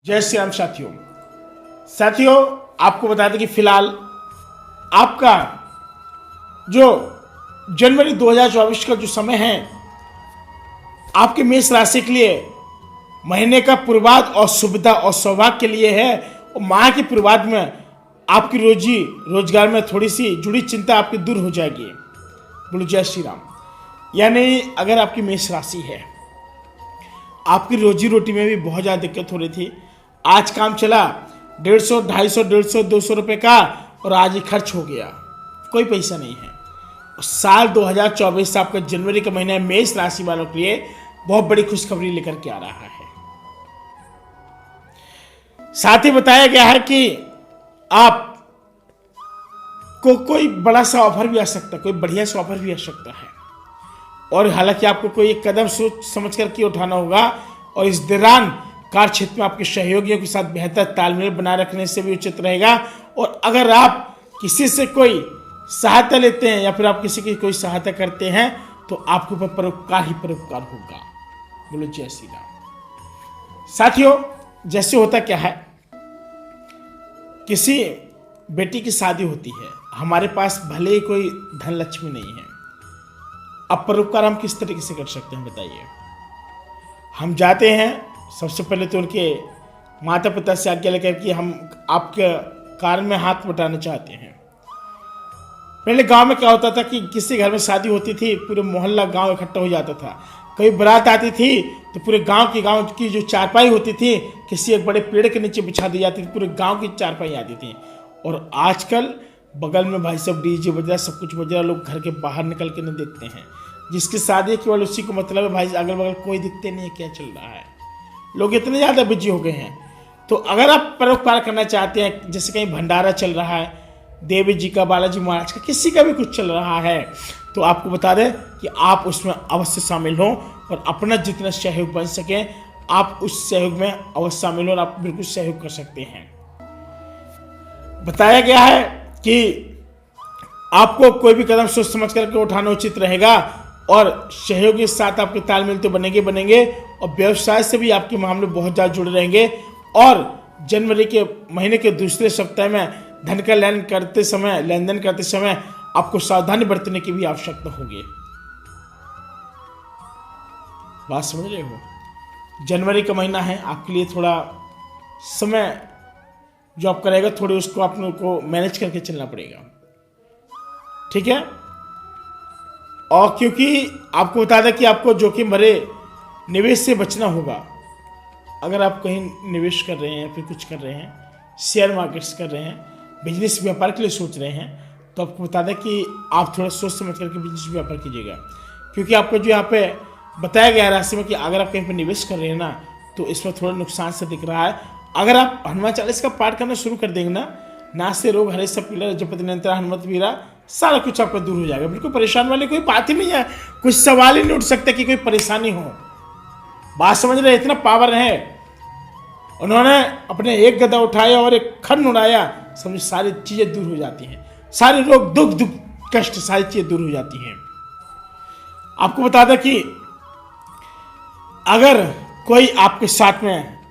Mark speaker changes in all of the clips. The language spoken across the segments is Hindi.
Speaker 1: जय श्री राम साथियों आपको बता दें कि फिलहाल आपका जो जनवरी 2024 का जो समय है आपके मेष राशि के लिए महीने का पूर्वाध और सुविधा और सौभाग्य के लिए है। और माह के पूर्वाध में आपकी रोजी रोजगार में थोड़ी सी जुड़ी चिंता आपकी दूर हो जाएगी। बोलो जय श्री राम। यानी अगर आपकी मेष राशि है, आपकी रोजी रोटी में भी बहुत ज़्यादा दिक्कत हो रही थी, आज काम चला 150, 250, 150, 200 रुपये का और आज ही खर्च हो गया, कोई पैसा नहीं है। साल 2024 आपका जनवरी का महीना मेष राशि वालों के लिए बहुत बड़ी खुशखबरी लेकर के आ रहा है। साथ ही बताया गया है कि आप को कोई बड़ा सा ऑफर भी आ सकता है, कोई बढ़िया सा ऑफर भी आ सकता है। और हालांकि आपको कोई एक कदम सोच समझ करके उठाना होगा और इस दौरान कार्य क्षेत्र में आपके सहयोगियों के साथ बेहतर तालमेल बनाए रखने से भी उचित रहेगा। और अगर आप किसी से कोई सहायता लेते हैं या फिर आप किसी की कोई सहायता करते हैं तो आपके ऊपर परोपकार ही परोपकार होगा। बोलो जय श्री राम। साथियों, जैसे होता क्या है, किसी बेटी की शादी होती है, हमारे पास भले ही कोई धन लक्ष्मी नहीं है, अब परोपकार हम किस तरीके से कर सकते हैं बताइए। हम जाते हैं, सबसे पहले तो उनके माता पिता से आज्ञा लेकर कि हम आपके कार्य में हाथ बटाना चाहते हैं। पहले गांव में क्या होता था कि किसी घर में शादी होती थी, पूरे मोहल्ला गांव इकट्ठा हो जाता था। कभी बारात आती थी तो पूरे गांव की जो चारपाई होती थी किसी एक बड़े पेड़ के नीचे बिछा दी जाती थी, पूरे गांव की चारपाई आती थी। और आजकल बगल में भाई सब डीजे बज रहा, सब कुछ बज रहा, लोग घर के बाहर निकल के नहीं देखते हैं। जिसकी शादी केवल उसी को मतलब है, भाई अगल बगल कोई दिखते नहीं है, क्या चल रहा है। लोग इतने ज़्यादा बिजी हो गए हैं। तो अगर आप परोपकार करना चाहते हैं, जैसे कहीं भंडारा चल रहा है, देवी जी का, बालाजी महाराज का, किसी का भी कुछ चल रहा है, तो आपको बता दें कि आप उसमें अवश्य शामिल हों और अपना जितना सहयोग बन सके आप उस सहयोग में अवश्य शामिल हो और आप बिल्कुल सहयोग कर सकते हैं। बताया गया है कि आपको कोई भी कदम सोच समझ करके उठाना उचित रहेगा और सहयोग के साथ आपके तालमेल तो बनेंगे और व्यवसाय से भी आपके मामले बहुत ज़्यादा जुड़े रहेंगे। और जनवरी के महीने के दूसरे सप्ताह में धन का लेन देन करते समय आपको सावधानी बरतने की भी आवश्यकता होगी। बात समझ रहे हो? जनवरी का महीना है, आपके लिए थोड़ा समय जो आपका रहेगा, थोड़े उसको आप को मैनेज करके चलना पड़ेगा, ठीक है। और क्योंकि आपको बता दें कि आपको जोखिम भरे निवेश से बचना होगा। अगर आप कहीं निवेश कर रहे हैं, फिर कुछ कर रहे हैं, शेयर मार्केट्स कर रहे हैं, बिजनेस व्यापार के लिए सोच रहे हैं, तो आपको बता दें कि आप थोड़ा सोच समझ करके बिजनेस व्यापार कीजिएगा। क्योंकि आपको जो यहाँ पे बताया गया है राशि में कि अगर आप कहीं पर निवेश कर रहे हैं ना, तो इसमें थोड़ा नुकसान से दिख रहा है। अगर आप हनुमान चालीसा का पाठ करना शुरू कर देंगे ना, नास्ते रोग हरे सब पीला जपति निरंतर हनुमत वीरा, सारा कुछ आपका दूर हो जाएगा। बिल्कुल परेशान वाली कोई बात ही नहीं है, कुछ सवाल ही नहीं उठ सकता कि कोई परेशानी हो। बात समझ रहे, इतना पावर है। उन्होंने अपने एक गदा उठाया और एक खन उड़ाया, समझ सारी चीजें दूर हो जाती हैं, सारे रोग दुख कष्ट सारी चीजें दूर हो जाती हैं। आपको बता दें कि अगर कोई आपके साथ में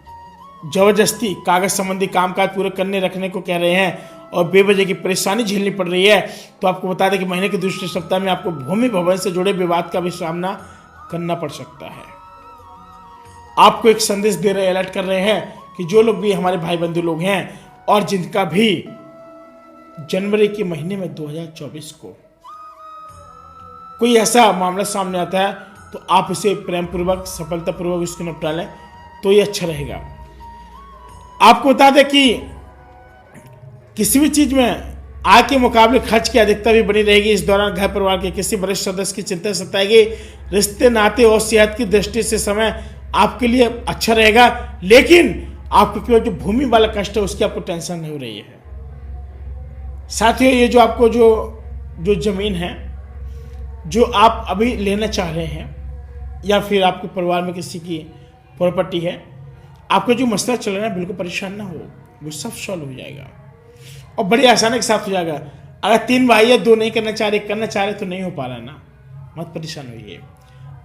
Speaker 1: जबरदस्ती कागज संबंधी कामकाज पूरे करने रखने को कह रहे हैं और बेवजह की परेशानी झेलनी पड़ रही है, तो आपको बता दें कि महीने के दूसरे सप्ताह में आपको भूमि भवन से जुड़े विवाद का भी सामना करना पड़ सकता है। आपको एक संदेश दे रहे, अलर्ट कर रहे हैं कि जो लोग भी हमारे भाई बंधु लोग हैं और जिनका भी जनवरी के महीने में 2024 को कोई ऐसा मामला सामने आता है, तो आप इसे प्रेम पूर्वक सफलतापूर्वक उसको निपटा लें तो ये अच्छा रहेगा। आपको बता दें कि किसी भी चीज में आय के मुकाबले खर्च की अधिकता भी बनी रहेगी। इस दौरान घर परिवार के किसी वरिष्ठ सदस्य की चिंता सताएगी। रिश्ते नाते और सेहत की दृष्टि से समय आपके लिए अच्छा रहेगा, लेकिन आपको केवल जो भूमि वाला कष्ट है उसकी आपको टेंशन नहीं हो रही है। साथियों, ये जो आपको जो जमीन है जो आप अभी लेना चाह रहे हैं या फिर आपके परिवार में किसी की प्रॉपर्टी है, आपका जो मसला चल रहा है बिल्कुल परेशान ना हो, वो सब सॉल्व हो जाएगा और बड़ी आसानी के साथ हो जाएगा। अगर 3 भाई है, 2 नहीं करना चाह रहे तो नहीं हो पा रहा ना, मत परेशान होइए।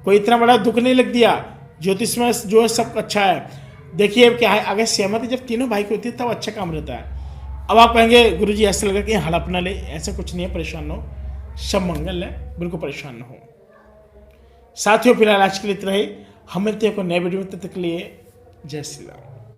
Speaker 1: कोई इतना बड़ा दुख नहीं लग दिया, ज्योतिष में जो है सब अच्छा है। देखिए अब क्या है, अगर सहमति जब तीनों भाई की होती है तब अच्छा काम रहता है। अब आप कहेंगे गुरुजी ऐसा लगा कि हड़प ना ले, ऐसा कुछ नहीं है, परेशान ना हो, सब मंगल है, बिल्कुल परेशान ना हो। साथियों फिलहाल आज के लिए इतना ही, हम मिलते हैं कोई नए वीडियो में, तब तक के लिए जय श्री राम।